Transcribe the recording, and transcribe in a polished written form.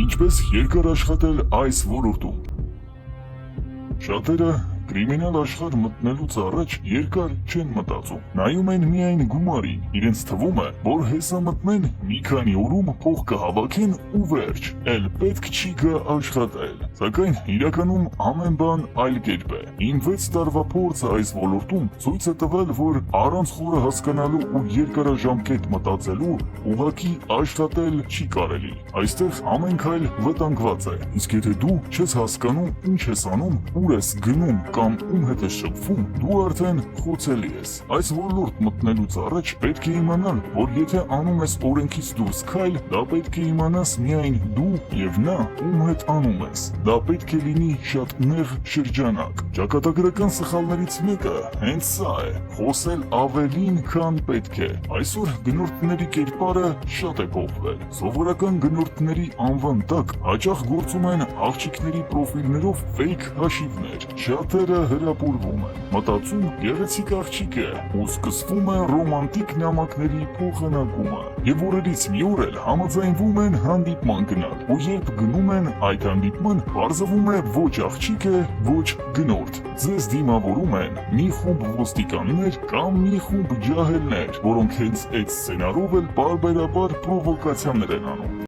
Ինչպես երկար աշխատել այս ոլորտում։ Շատերը կրիմինալ աշխարհ մտնելուց առաջ երկար չեն մտածում, նայում են միայն գումարին, իրենց թվում է, որ հեսա մտնեն, մի քանի օրում փող կհավաքեն ու վերջ, էլ պետք չի գա աշխատել, սակայն իրականում ամեն բան այլ կերպ է։ Իմ 6 տարվա փորձը այս ոլորտում ցույց է տվել, որ առանց խորը հասկանալու ու երկարաժամկետ մտածելու ուղղակի աշխատել չի կարելի։ Այստեղ ամեն քայլ վտանգված է, իսկ եթե դու չես հասկանում ինչ ես անում, ուր ես գնում կամ ում հետ ես շփվում, դու արդեն խոցելի ես։ Այս ոլորտ մտնելուց առաջ պետք է իմանալ, որ եթե անում ես օրենքից դուրս քայլ, դա պետք է իմանաս միայն դու եւ նա, ում հետ անում ես։ Դա պետք է լինի շատ նեղ շրջանակ։ Ճակատագրական սխալներից մեկը հենց սա է՝ խոսել ավելին, քան պետք է։ Այսօր գնորդների կերպարը շատ է փոխվել։ Սովորական գնորդների անվան տակ հաճախ գործում են աղջիկների պրոֆիլներով ֆեյք հաշիվներ։ Շատերը հրապուրվում են, մտածում գեղեցիկ աղջիկ է ու սկսվում է ռոմանտիկ նամակների փոխանակումը։ Եվ օրերից մի օր էլ համաձայնվում են հանդիպման գնալ, ու երբ գնում են այդ հանդիպման, պարզվում է ոչ աղջիկ է, ոչ գնորդ։ Ձեզ դիմավորում են մի խումբ ոստիկաններ կամ մի խումբ ջահելներ, որոնք հենց այդ սցենարով էլ պարբերաբար պրովոկացիաներ են անում։